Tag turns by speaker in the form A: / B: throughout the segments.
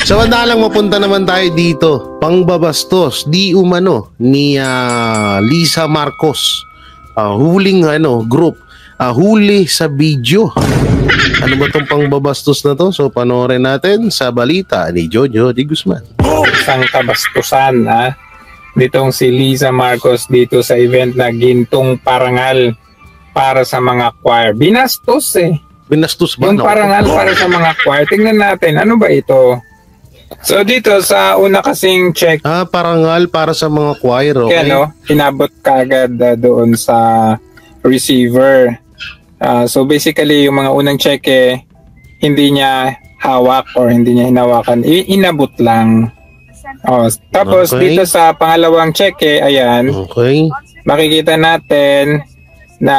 A: Samantalang mapunta naman tayo dito, pangbabastos di umano ni Lisa Marcos. Huling group, huli sa video. Ano ba tong pangbabastos na to? So panoorin natin sa balita ni Jojo de Guzman.
B: Isang kabastusan ditong si Lisa Marcos dito sa event na Gintong Parangal para sa mga choir. Binastos
A: Binastos ba?
B: Yung parangal para sa mga choir. Tingnan natin, ano ba ito? So dito sa una kasing check.
A: Parangal para sa mga choir. Okay.
B: Kaya inabot kagad doon sa receiver. So basically yung mga unang check hindi niya hawak or hindi niya hinawakan. Inabot lang. Tapos dito sa pangalawang check ayan.
A: Okay.
B: Makikita natin na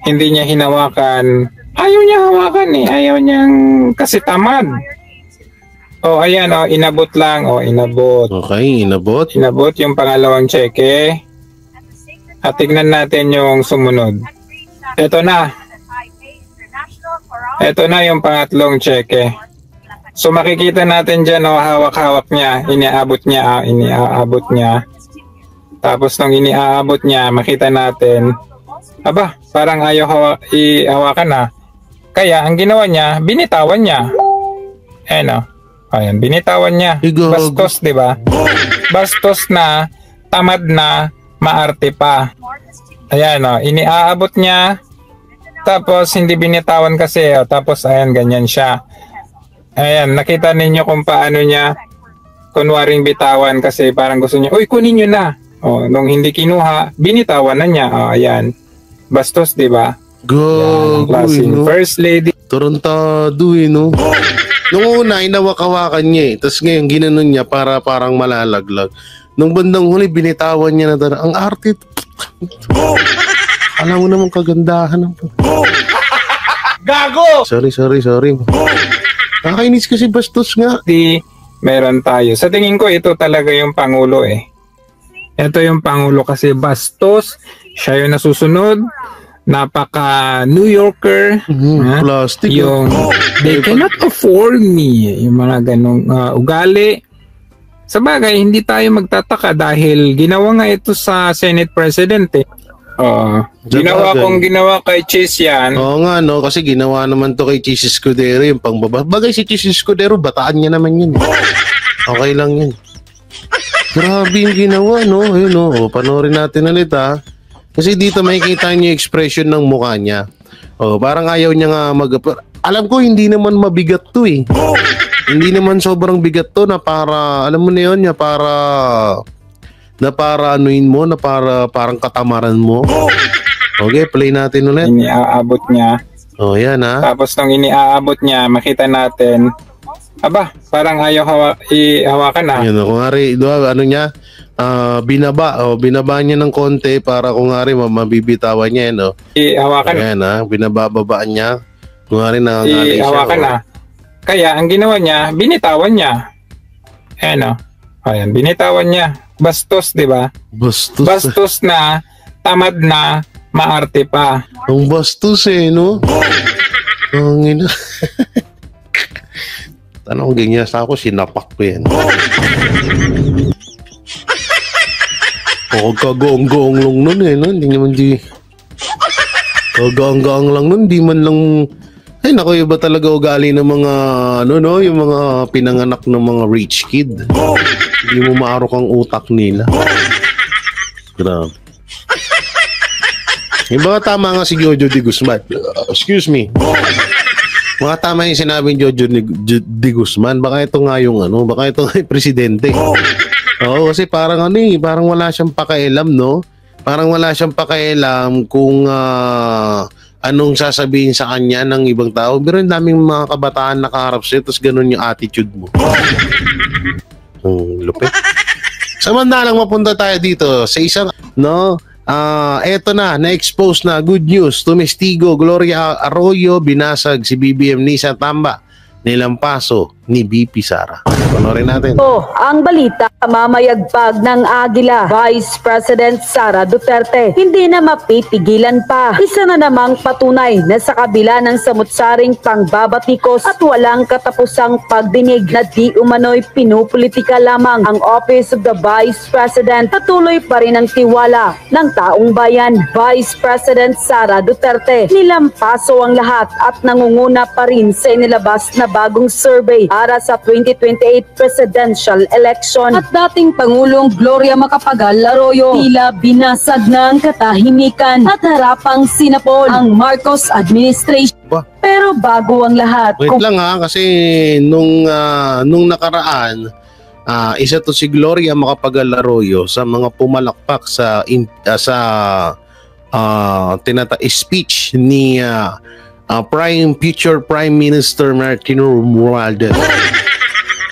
B: hindi niya hinawakan. Ayaw niya hawakan Ayaw niyang kasi tamad. Ayan, inabot lang. Inabot.
A: Okay, inabot.
B: Inabot yung pangalawang cheque. At tignan natin yung sumunod. Ito na. Ito na yung pangatlong cheque. So makikita natin dyan, hawak-hawak niya. Iniaabot niya. Tapos nung iniaabot niya, makita natin, aba, parang ayaw ihawakan Kaya ang ginawa niya, binitawan niya. Ayan, binitawan niya. Bastos, di ba? Bastos na, tamad na, maarte pa. Ayan, iniaabot niya. Tapos, hindi binitawan kasi. Tapos, ayan, ganyan siya. Ayan, nakita ninyo kung paano niya kunwaring bitawan kasi parang gusto niya, uy, kunin nyo na. Nung hindi kinuha, binitawan na niya. Ayan. Bastos, di ba? First lady.
A: Tarantado no? Nung una, inawak-hawakan niya Tapos ngayon, ginanon niya para parang malalaglag. Nung bandang huli, binitawan niya na ang arte. Alam mo naman kagandahan ng Gago! Sorry. Nakakainis kasi bastos nga.
B: Meron tayo. Sa tingin ko, ito talaga yung Pangulo Ito yung Pangulo kasi bastos. Siya yung nasusunod. Napaka New Yorker.
A: Plastic.
B: Yung they cannot afford me. Yung mga ganong ugali. Sa bagay, hindi tayo magtataka dahil ginawa nga ito sa Senate President Ginawa kay Chis yan.
A: Oo nga kasi ginawa naman to kay Chis Escudero yung pangbaba. Bagay si Chis Escudero, bataan niya naman yun. Okay lang yun. Grabe yung ginawa Ayun panoorin natin ulit Kasi dito makikita niyo yung expression ng mukha niya. Parang ayaw niya nga alam ko hindi naman mabigat to Hindi naman sobrang bigat to na para, alam mo na yun, na para anuin mo, na parang katamaran mo. Okay, play natin ulit.
B: Iniaabot niya.
A: Yan
B: Tapos nung iniaabot niya, makita natin, aba, parang ayaw ihawakan
A: Yun, kung ngari, ano niya, binaba niya ng konti para kung ngari mabibitawan niya
B: ihawakan.
A: Ayan binababaan niya. Kung ngari nangangali siya.
B: Ihawakan Kaya ang ginawa niya, binitawan niya. Ayan, binitawan niya. Bastos, di ba? Bastos na, tamad na, maarte pa.
A: Ang bastos no? Ang ina. Tanong ganyan sa ako, sinapak ko yan. Kagaang-gaang lang nun Hindi naman kagaang-gaang lang nun, di man lang. Ay naku, iba talaga ugali ng mga yung mga pinanganak ng mga rich kid. Hindi mo maarok ang utak nila. Grabe. Yung mga tama nga si Jojo de Guzman. Excuse me. Mga tama yung sinabi ni Jojo de Guzman. Baka ito nga yung baka ito nga yung presidente. Kasi parang parang wala siyang pakialam Parang wala siyang pakialam kung anong sasabihin sa kanya ng ibang tao. Pero yung daming mga kabataan nakaharap sa'yo, tapos ganun yung attitude mo. Lupit. Samantalang mapunta tayo dito sa isang, eto na-expose na, good news, tumestigo, Gloria Arroyo, binasag si BBM Nisa Tamba, nilampaso ni BP Sara. Panoorin natin.
C: Ang balita, mamayagpag ng Agila, Vice President Sara Duterte, hindi na mapipigilan pa. Isa na namang patunay na sa kabila ng samutsaring pangbabatikos at walang katapusang pagdinig na di umano'y pinupolitika lamang ang Office of the Vice President, patuloy pa rin ang tiwala ng taong bayan. Vice President Sara Duterte, nilampaso ang lahat at nangunguna pa rin sa inilabas na bagong survey para sa 2028 presidential election. At dating Pangulong Gloria Macapagal-Arroyo, tila binasag na ang katahimikan at harapang sinapol ang Marcos administration. Pero bago ang lahat,
A: Wait lang ha, kasi nung nakaraan, isa to si Gloria Macapagal-Arroyo sa mga pumalakpak sa speech ni future Prime Minister Martin Romualdez.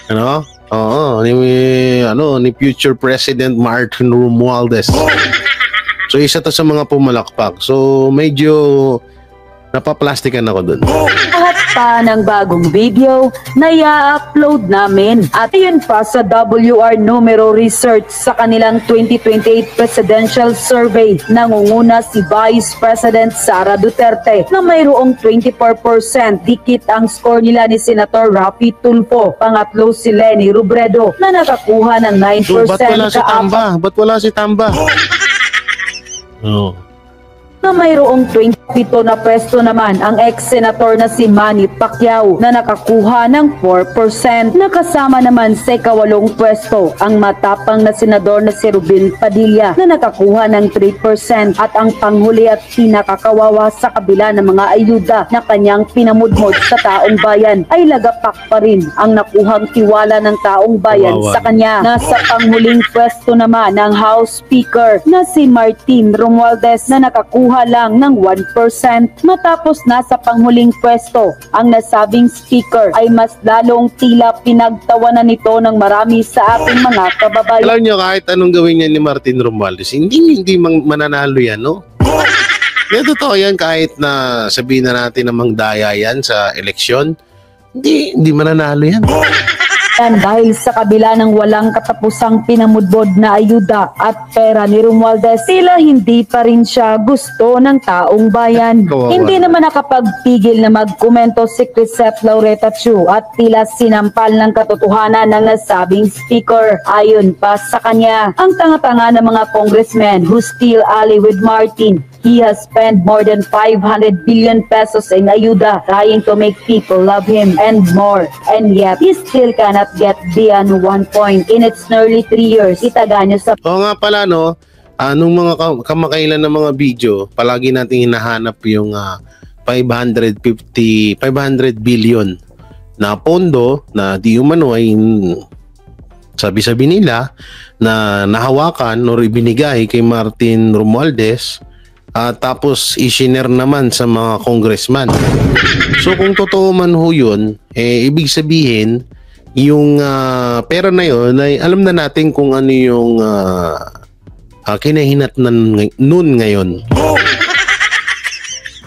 A: Ano? Oo, ni future President Martin Romualdez. So isa to sa mga pumalakpak. So medyo napaplastikan ako dun.
C: lahat pa ng bagong video na i-upload namin. At yun pa sa WR Numero Research sa kanilang 2028 Presidential Survey, nangunguna si Vice President Sara Duterte na mayroong 24%. Dikit ang score nila ni Senator Raffy Tulfo. Pangatlo si Leni Robredo na nakakuha ng 9%.
A: So, ba't wala si Tamba? Ba't wala si Tamba? Oh.
C: Na mayroong 27 na pwesto naman ang ex-senator na si Manny Pacquiao na nakakuha ng 4%. Nakasama naman sa ikawalong pwesto ang matapang na senador na si Ruben Padilla na nakakuha ng 3%, at ang panghuli at pinakakawawa sa kabila ng mga ayuda na kanyang pinamudmod sa taong bayan ay lagapak pa rin ang nakuhang tiwala ng taong bayan sa kanya. Nasa panghuling pwesto naman ang House Speaker na si Martin Romualdez na nakakuha lang ng 1%. Matapos nasa panghuling pwesto, ang nasabing speaker ay mas lalong tila pinagtawanan nito ng marami sa ating mga kababayan.
A: Alam nyo, kahit anong gawin niya ni Martin Romualdez, hindi mananalo yan, no? Kaya totoo yan, kahit na sabihin na natin namang daya yan sa eleksyon, hindi mananalo yan.
C: Dahil sa kabila ng walang katapusang pinamudbod na ayuda at pera ni Romualdez, tila hindi pa rin siya gusto ng taong bayan. Hindi naman nakapagpigil na magkomento si Crisette Laureta Chu at tila sinampal ng katotohanan ng nasabing speaker. Ayon pa sa kanya, ang tanga-tanga ng mga congressmen who still ally with Martin. He has spent more than 500 billion pesos in ayuda trying to make people love him and more. And yet, he still cannot get beyond 1 point in its nearly 3 years. Itaga niyo sa...
A: Oo nga pala, no? Nung mga kamakailan ng mga video, palagi natin hinahanap yung 500 billion na pondo na di umano ay sabi-sabi nila na nahawakan o ibinigay kay Martin Romualdez. Tapos isinare naman sa mga congressman. So kung totoo man ho yun, ibig sabihin yung pera na yun ay alam na natin kung ano yung kinahinatnan nun ngayon.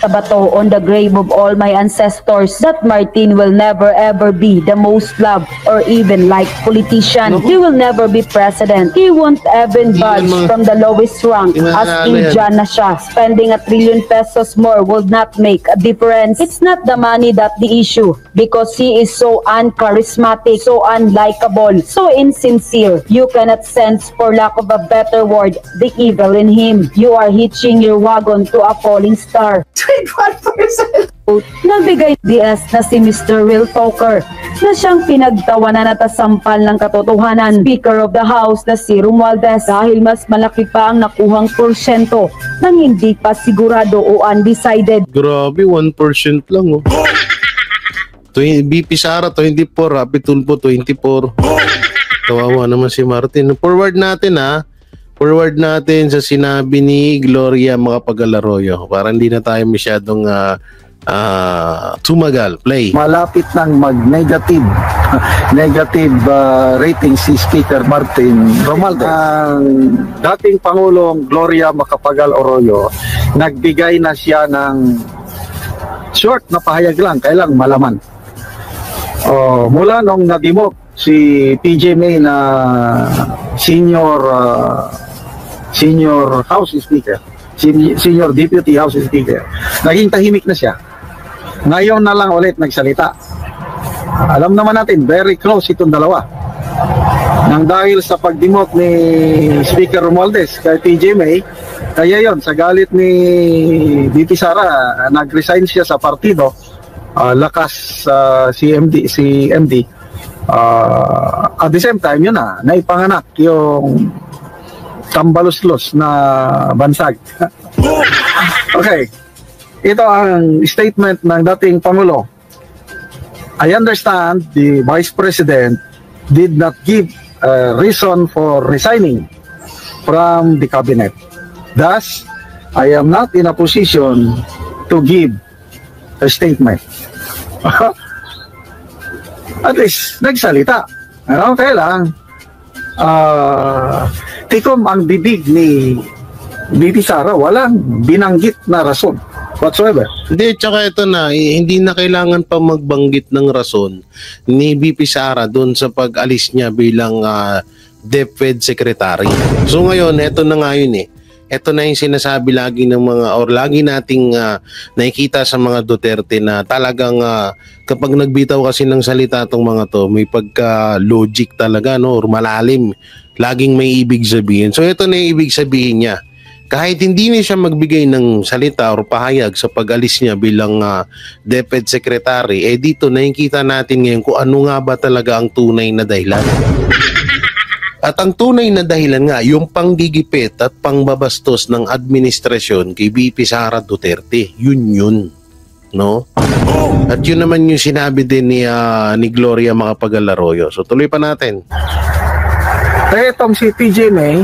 C: Bato on the grave of all my ancestors that Martin will never ever be the most loved or even liked politician. He will never be president. He won't even budge from the lowest rank as Indian na siya. Spending 1 trillion pesos more would not make a difference. It's not the money that the issue, because he is so uncharismatic, so unlikable, so insincere. You cannot sense, for lack of a better word, the evil in him. You are hitching your wagon to a falling star.
D: 1%.
C: Nagbigay DS na si Mr. Will Talker na siyang pinagtawanan at sampal ng katotohanan. Speaker of the House na si Romualdez dahil mas malaki pa ang nakuhang porsyento nang hindi pa sigurado o undecided.
A: Grabe, 1% lang, oh. BP Sara 24, Raffy Tulfo 24. Kawawa naman si Martin. Forward natin, ha. Forward natin sa sinabi ni Gloria Macapagal-Arroyo para hindi na tayo masyadong tumagal. Play.
D: Malapit nang mag-negative rating si Speaker Martin Romualdez. Ang dating Pangulong Gloria Macapagal-Arroyo, nagbigay na siya ng short na pahayag lang, kailang malaman. Mula nung nadimok si PJ May na senior House Speaker, senior Deputy House Speaker, naging tahimik na siya. Ngayon na lang ulit nagsalita. Alam naman natin, very close itong dalawa. Nang dahil sa pagdimok ni Speaker Romualdez kay PJ May, kaya yon sa galit ni BP Sara, nag-resign siya sa partido. Lakas si MD. At the same time, yun naipanganak yung tambaluslos na bansag. Okay. Ito ang statement ng dating Pangulo. I understand the Vice President did not give a reason for resigning from the cabinet. Thus, I am not in a position to give a statement. At least, nagsalita. Okay lang. Tikom ang bibig ni BP Sara, walang binanggit na rason whatsoever.
A: Hindi, tsaka ito na, hindi na kailangan pa magbanggit ng rason ni BP Sara doon sa pag-alis niya bilang DepEd Secretary. So ngayon, ito na nga yun Ito na yung sinasabi lagi ng mga, or lagi nating nakikita sa mga Duterte na talagang kapag nagbitaw kasi ng salita itong mga to, may pagka-logic talaga, no, or malalim. Laging may ibig sabihin. So ito na yung ibig sabihin niya. Kahit hindi na siya magbigay ng salita o pahayag sa pag-alis niya bilang DepEd Secretary, dito nakikita natin ngayon kung ano nga ba talaga ang tunay na dahilan. At ang tunay na dahilan nga, yung panggigipit at pangbabastos ng administrasyon kay BP Sara Duterte. Yun. No? At yun naman yung sinabi din ni Gloria Macapagal Arroyo. So tuloy pa natin.
D: Itong si PJ May,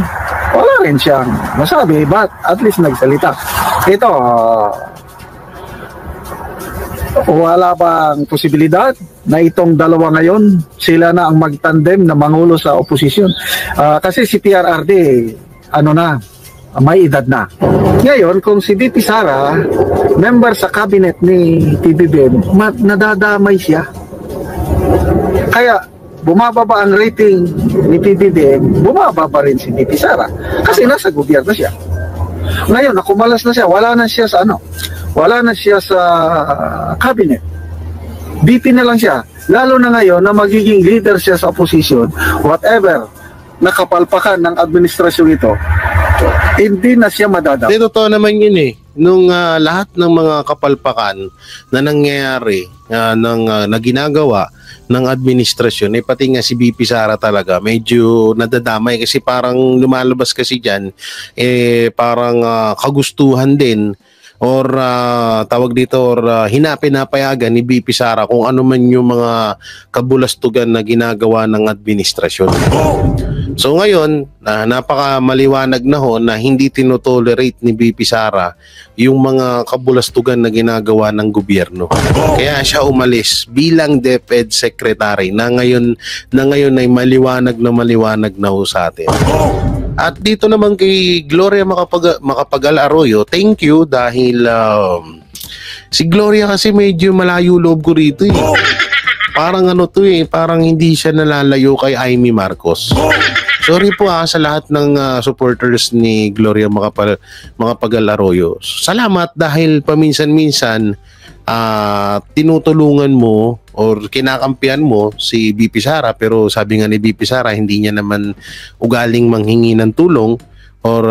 D: wala rin siyang masabi, but at least nagsalita. Ito, wala bang posibilidad na itong dalawa ngayon, sila na ang magtandem na mangulo sa oposisyon? Kasi si PRRD, may edad na. Ngayon, kung si BP Sara, member sa cabinet ni PBBM, nadadamay siya. Kaya, bumababa ang rating ni PBBM, bumababa rin si BP Sara. Kasi nasa gobyerno siya. Ngayon, nakumalas na siya, wala na siya sa cabinet. BP na lang siya. Lalo na ngayon na magiging leader siya sa opposition, whatever nakapalpakan ng administrasyon ito, hindi na siya madadap.
A: Totoo naman yun Nung lahat ng mga kapalpakan na nangyayari na ginagawa ng administrasyon, pati nga si BP Sara talaga medyo nadadamay kasi parang lumalabas kasi dyan parang kagustuhan din or tawag dito or hinapinapayagan ni BP Sara kung ano man yung mga kabulastugan na ginagawa ng administrasyon. So ngayon, napakamaliwanag na na hindi tinotolerate ni BP Sara yung mga kabulastugan na ginagawa ng gobyerno. Kaya siya umalis bilang DepEd Secretary na ngayon ay maliwanag na sa atin. At dito naman kay Gloria Macapagal Arroyo, thank you dahil si Gloria kasi medyo malayo loob ko rito Parang parang hindi siya nalalayo kay Amy Marcos. Sorry po sa lahat ng supporters ni Gloria Macapagal Arroyo. Salamat dahil paminsan-minsan tinutulungan mo or kinakampihan mo si BP Sara, pero sabi nga ni BP Sara hindi niya naman ugaling manghingi ng tulong or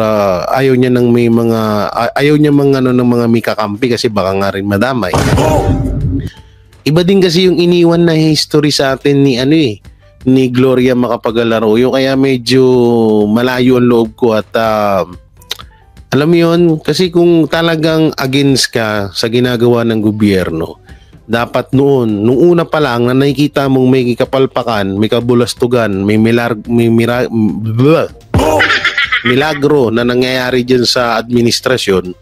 A: ayaw niya ng mga may kakampi kasi baka nga rin madamay. Iba din kasi yung iniwan na history sa atin ni Gloria Macapagal Arroyo, kaya medyo malayo ang loob ko at alam mo yun, kasi kung talagang against ka sa ginagawa ng gobyerno, dapat nung una pa lang na nakikita mong may kapalpakan, may kabulastugan, may milagro na nangyayari dyan sa administrasyon,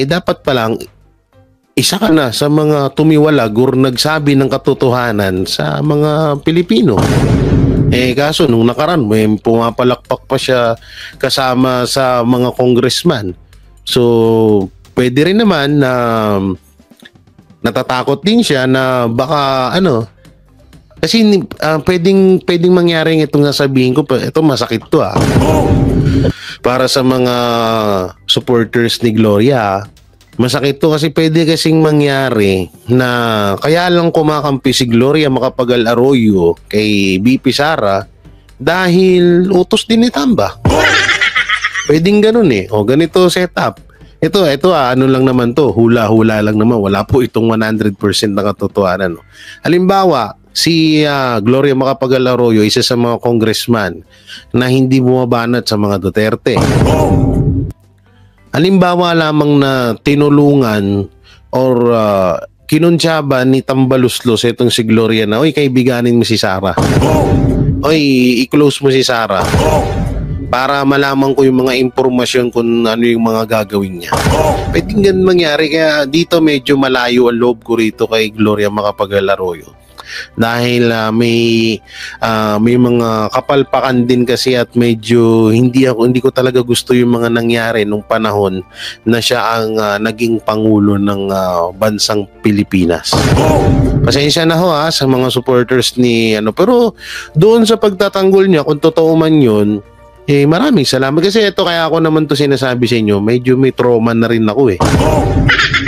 A: dapat pa lang isa ka na sa mga tumiwalag or nagsabi ng katotohanan sa mga Pilipino. Kaso nung nakaraan, may pumapalakpak pa siya kasama sa mga congressman. So, pwede rin naman na natatakot din siya na baka Kasi pwedeng mangyari itong sasabihin ko, ito masakit to para sa mga supporters ni Gloria. Masakit to kasi pwede kasing mangyari na kaya lang kumakampi si Gloria Macapagal Arroyo kay BP Sara dahil utos din ni Tamba. Pwedeng ganun O ganito setup. Ito ano lang naman to, hula-hula lang naman. Wala po itong 100% na katotohanan. Halimbawa, si Gloria Macapagal Arroyo, isa sa mga congressman na hindi bumabanat sa mga Duterte. Halimbawa lamang na tinulungan or kinuntsaba ni Tambaluslos itong si Gloria na, oy, kaibiganin mo si Sara. Oy, i-close mo si Sara. Para malaman ko yung mga impormasyon kung ano yung mga gagawin niya. Pwedeng ganun mangyari, kaya dito medyo malayo ang loob ko rito kay Gloria Macapagal Arroyo. Dahil may mga kapalpakan din kasi at medyo hindi ko talaga gusto yung mga nangyari nung panahon na siya ang naging pangulo ng bansang Pilipinas. Pasensya na ho sa mga supporters ni pero doon sa pagtatanggol niya, kung totoo man yun, maraming salamat. Kasi ito, kaya ako naman to sinasabi sa inyo, medyo may trauma na rin ako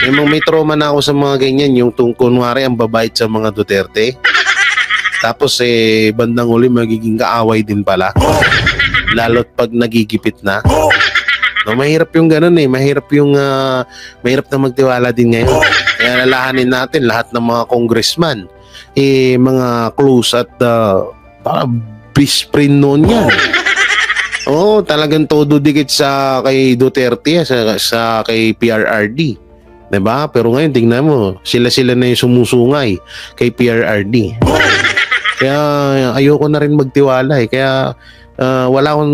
A: may trauma na ako sa mga ganyan, yung kunwari ang babait sa mga Duterte. Tapos bandang uli magiging kaaway din pala. Lalo't pag nagigipit na. Mahirap yung ganun mahirap na magtiwala din ngayon. Kaya lalahanin natin lahat ng mga congressman, mga close at para best friend noon yan. Talagang todo dikit sa kay Duterte, sa kay PRRD. 'Di ba? Pero ngayon tingnan mo, sila na yung sumusungay kay PRRD. Kaya ayoko na rin magtiwala Kaya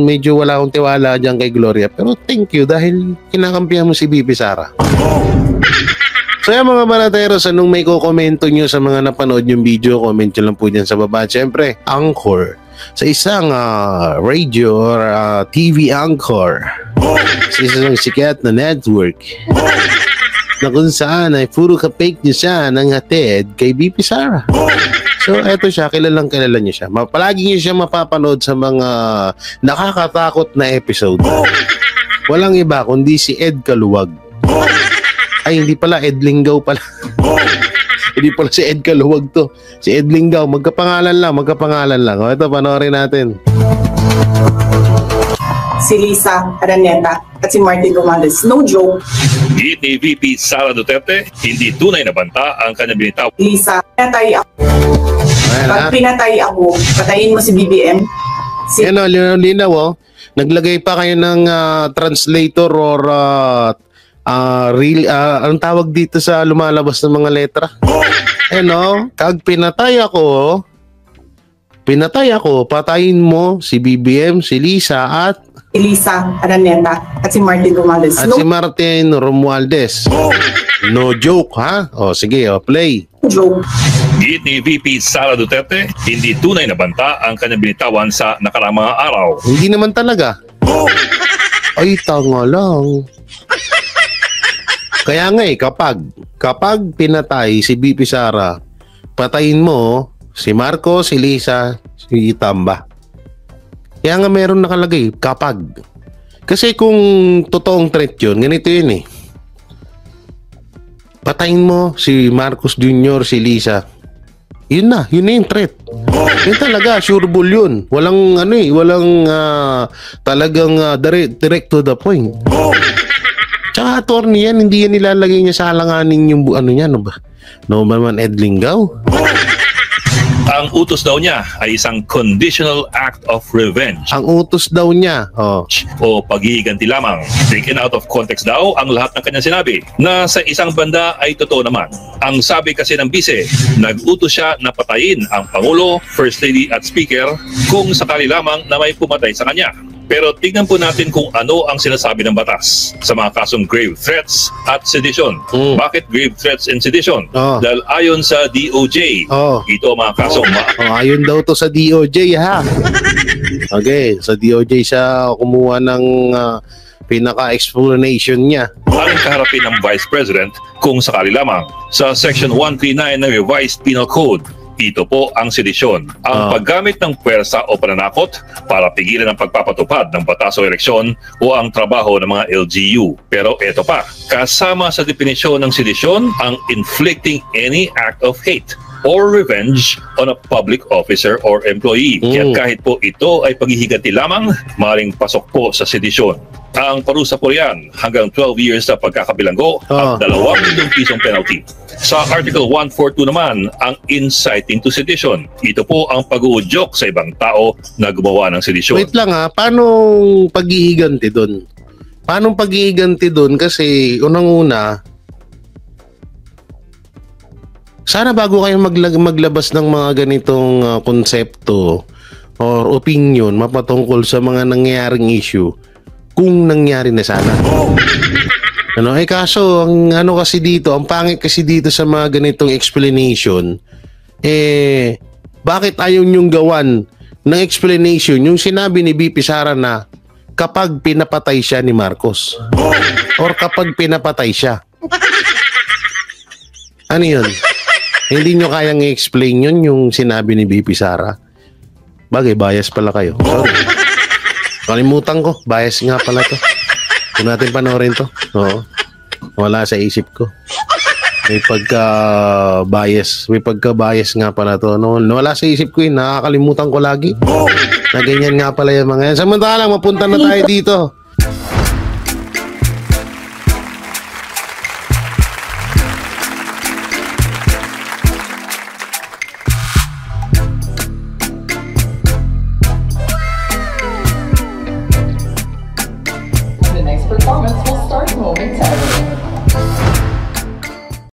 A: medyo wala akong tiwala diyan kay Gloria. Pero thank you dahil kinakampihan mo si BP Sara. So yung mga Banateros, anong may kukomento nyo sa mga napanood yung video, comment nyo lang po dyan sa baba. Siyempre, Anchor. Sa isang radio or TV anchor sa isang sikat na network na kung saan ay puro ka-fake niya siya ng hatid kay BP Sara. So eto siya, kilalang kilala niyo siya. Palagi niyo siya mapapanood sa mga nakakatakot na episode. Walang iba kundi si Ed Kaluwag. Ay, hindi pala, Ed Lingaw pala. Hindi pala si Ed Kaluwag to. Si Ed Lingaw, magkapangalan lang. O, ito, panoorin natin.
E: Si Lisa Araneta at si Martin Romualdez. No joke.
F: Git ni VP Sara Duterte, hindi tunay na banta ang kanyang binitaw.
E: Lisa, pinatay ako. Pag pinatay ako, patayin mo si BBM.
A: Linaw. Naglagay pa kayo ng translator or anong tawag dito sa lumalabas ng mga letra? Kag pinatay ako, patayin mo si BBM, si Lisa at
E: Lisa Araneta at si Martin Romualdez.
A: No joke, ha? Sige, play.
E: Joke.
F: Git ni VP Sara Duterte, hindi tunay na banta ang kanyang binitawan sa nakaraang mga araw.
A: Hindi naman talaga. Ay, tanga lang. Kaya nga kapag pinatay si BP Sara, patayin mo si Marco, si Lisa, si Tamba. Kaya nga meron nakalagay, kapag. Kasi kung totoong threat yun, ganito yun Patayin mo si Marcos Jr., si Lisa. Yun na yung threat. Yun talaga, sure bull yun. Walang walang talagang direct to the point. Tsaka attorney yan, hindi yan nilalagay niya sa alanganin yung niya, No man Ed Lingaw.
F: Ang utos daw niya ay isang conditional act of revenge.
A: Ang utos daw niya,
F: o paghihiganti lamang. Taken out of context daw ang lahat ng kanyang sinabi. Na sa isang banda ay totoo naman. Ang sabi kasi ng bise, nag-utos siya na patayin ang Pangulo, First Lady at Speaker kung sakali lamang na may pumatay sa kanya. Pero tignan po natin kung ano ang sinasabi ng batas sa mga kasong grave threats at sedition. Bakit grave threats and sedition? Dahil ayon sa DOJ, ito ang mga kasong
A: ayon daw to sa DOJ, ha? Okay, sa DOJ siya kumuha ng pinaka-explanation niya.
F: Aling kaharapin ng Vice President kung sakali lamang sa Section 139 ng Revised Penal Code. Ito po ang sedisyon, ang paggamit ng puwersa o pananakot para pigilan ang pagpapatupad ng batas o eleksyon o ang trabaho ng mga LGU. Pero ito pa, kasama sa definisyon ng sedisyon ang inflicting any act of hate or revenge on a public officer or employee. Kaya kahit po ito ay paghihiganti lamang, maring pasok po sa sedisyon. Ang parusa po yan hanggang 12 years na pagkakabilanggo at 2 milyong pisong penalty. Sa Article 142 naman, ang inciting to sedition. Ito po ang pag-uudyok sa ibang tao na gumawa ng sedisyon.
A: Wait lang ha, paano paghihiganti doon? Paano paghihiganti doon? Kasi unang-una, sana bago kayo maglabas ng mga ganitong konsepto or opinion mapatungkol sa mga nangyayaring issue, kung nangyari na sana. Ano, kaso ang ano kasi dito, ang pangit kasi dito sa mga ganitong explanation, bakit ayaw nyong gawan ng explanation yung sinabi ni BP Sara na kapag pinapatay siya ni Marcos or kapag pinapatay siya? Ano yun? Hindi nyo kayang i-explain yun yung sinabi ni BP Sara? Bagay, bias pala kayo. Sorry. Kalimutan ko. Bias nga pala to. Kung natin panoorin to. Oo. Wala sa isip ko. May pagka-bias. May pagka-bias nga pala to. No, wala sa isip ko yun. Nakakalimutan ko lagi. Na ganyan nga pala yung mga yan. Samantalang, mapunta na tayo dito